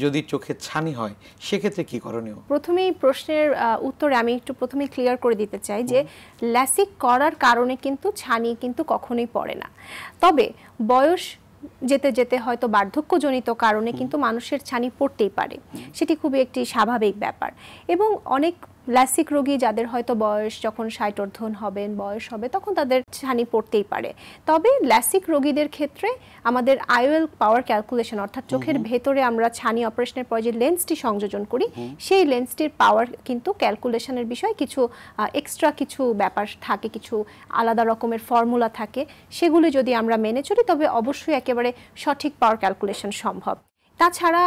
যদি চোখে ছানি হয় সেক্ষেত্রে কি করণীয়? প্রথমেই প্রশ্নের উত্তরে আমি একটু প্রথমে ক্লিয়ার করে দিতে চাই যে ল্যাসিক করার কারণে কিন্তু ছানি কিন্তু কখনোই পড়ে না। তবে বয়স যেতে যেতে হয়তো বার্ধক্যজনিত কারণে কিন্তু মানুষের ছানি পড়তেই পারে, সেটি খুবই একটি স্বাভাবিক ব্যাপার। এবং অনেক ল্যাসিক রোগী যাদের হয়তো বয়স যখন 60 ঊর্ধ্বন হবেন, বয়স হবে, তখন তাদের ছানি পড়তেই পারে। তবে ল্যাসিক রোগীদের ক্ষেত্রে আমাদের আইওএল পাওয়ার ক্যালকুলেশন, অর্থাৎ চোখের ভেতরে আমরা ছানি অপারেশনের পরে যে লেন্সটি সংযোজন করি সেই লেন্সটির পাওয়ার কিন্তু ক্যালকুলেশনের বিষয়ে কিছু এক্সট্রা কিছু ব্যাপার থাকে, কিছু আলাদা রকমের ফর্মুলা থাকে। সেগুলি যদি আমরা মেনে চলি তবে অবশ্যই একেবারে সঠিক পাওয়ার ক্যালকুলেশন সম্ভব। তাছাড়া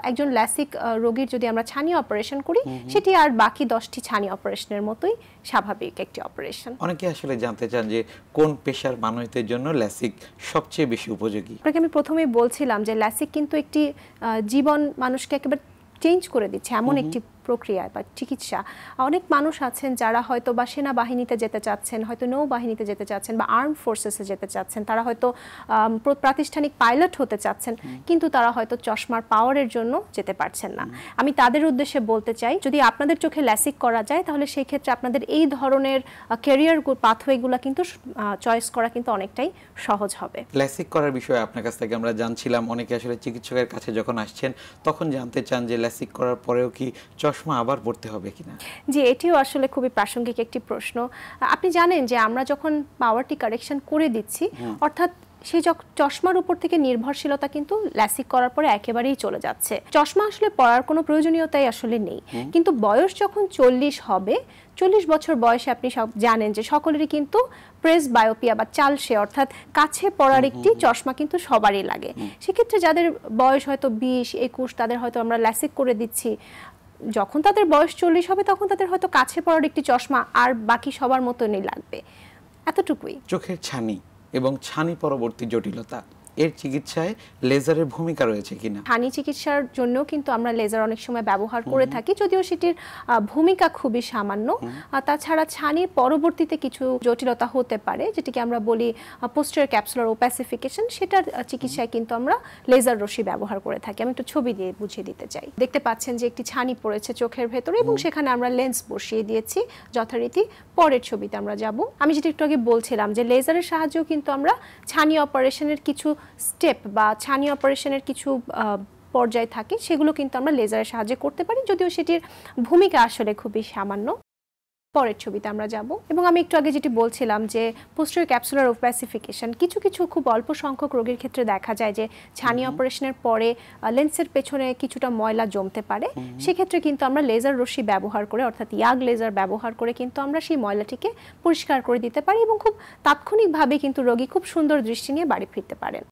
একজন ল্যাসিক রোগীর যদি আমরা ছানি অপারেশন করি সেটি আর বাকি 10টি ছানি অপারেশনের মতোই স্বাভাবিক একটি অপারেশন। অনেকে আসলে জানতে চান যে কোন পেশার মানুষদের জন্য ল্যাসিক সবচেয়ে বেশি উপযোগী। আপনাকে আমি প্রথমেই বলছিলাম যে ল্যাসিক কিন্তু একটি জীবন মানুষকে একেবারে চেঞ্জ করে দিচ্ছে এমন একটি প্রক্রিয়া বা চিকিৎসা। অনেক মানুষ আছেন যারা হয়তো বা সেনাবাহিনীতে যেতে চাচ্ছেন, হয়তো নৌবাহিনীতে যেতে চাচ্ছেন বা আর্ম ফোর্সেসে যেতে চাচ্ছেন, তারা হয়তো প্রাতিষ্ঠানিক পাইলট হতে চাচ্ছেন, কিন্তু তারা হয়তো চশমার পাওয়ারের জন্য যেতে পারছেন না। আমি তাদের উদ্দেশ্যে বলতে চাই, যদি আপনাদের চোখে ল্যাসিক করা যায় তাহলে সেই ক্ষেত্রে আপনাদের এই ধরনের ক্যারিয়ার পাথওয়েগুলো কিন্তু চয়েস করা কিন্তু অনেকটাই সহজ হবে। ল্যাসিক করার বিষয়ে আপনার কাছ থেকে আমরা জানছিলাম, অনেকে আসলে চিকিৎসকের কাছে যখন আসছেন তখন জানতে চান যে ল্যাসিক করার পরেও কি চশমা আবার পড়তে হবে কিনা। জি, এটিও আসলে খুবই প্রাসঙ্গিক একটি প্রশ্ন। আপনি জানেন যে আমরা যখন পাওয়ারটি কারেকশন করে দিচ্ছি, অর্থাৎ সেই চশমার উপর থেকে নির্ভরশীলতা কিন্তু ল্যাসিক করার পরে একেবারেই চলে যাচ্ছে। চশমা আসলে পরার কোনো প্রয়োজনীয়তাই আসলে নেই। কিন্তু বয়স যখন 40 হবে, 40 বছর বয়সে আপনি সব জানেন যে সকলেরই কিন্তু প্রেস বায়োপিয়া বা চালসে, অর্থাৎ কাছে পড়ার একটি চশমা কিন্তু সবারই লাগে। সেক্ষেত্রে যাদের বয়স হয়তো 20-21, তাদের হয়তো আমরা ল্যাসিক করে দিচ্ছি। যখন তাদের বয়স 40 হবে তখন তাদের হয়তো কাছে পড়ার একটি চশমা আর বাকি সবার মতনই লাগবে, এতটুকুই। চোখের ছানি এবং ছানি পরবর্তী জটিলতা, এর চিকিৎসায় লেজারের ভূমিকা রয়েছে কিনা? ছানি চিকিৎসার জন্য কিন্তু আমরা লেজার অনেক সময় ব্যবহার করে থাকি, যদিও সেটির ভূমিকা খুবই সামান্য। তাছাড়া ছানির পরবর্তীতে কিছু জটিলতা হতে পারে, যেটিকে আমরা বলি পোস্টেরিয়র ক্যাপসুলার ওপ্যাসিফিকেশন, সেটার চিকিৎসায় কিন্তু আমরা লেজার রশ্মি ব্যবহার করে থাকি। আমি একটু ছবি দিয়ে বুঝিয়ে দিতে চাই। দেখতে পাচ্ছেন যে একটি ছানি পড়েছে চোখের ভেতরে এবং সেখানে আমরা লেন্স বসিয়ে দিয়েছি যথারীতি। পরের ছবিতে আমরা যাব। আমি যেটা একটু আগে বলছিলাম যে লেজারের সাহায্যেও কিন্তু আমরা ছানি অপারেশনের কিছু স্টেপ বা ছানি অপারেশনের কিছু পর্যায় থাকে, সেগুলো কিন্তু আমরা লেজারের সাহায্যে করতে পারি, যদিও সেটির ভূমিকা আসলে খুবই সামান্য। পরের ছবিতে আমরা যাব। এবং আমি একটু আগে যেটি বলছিলাম যে পোস্টেরিয়র ক্যাপসুলার ওপ্যাসিফিকেশন, কিছু কিছু খুব অল্প সংখ্যক রোগীর ক্ষেত্রে দেখা যায় যে ছানি অপারেশনের পরে লেন্সের পেছনে কিছুটা ময়লা জমতে পারে। সেক্ষেত্রে কিন্তু আমরা লেজার রশ্মি ব্যবহার করে, অর্থাৎ ইয়াগ লেজার ব্যবহার করে কিন্তু আমরা সেই ময়লাটিকে পরিষ্কার করে দিতে পারি এবং খুব তাৎক্ষণিকভাবে কিন্তু রোগী খুব সুন্দর দৃষ্টি নিয়ে বাড়ি ফিরতে পারেন।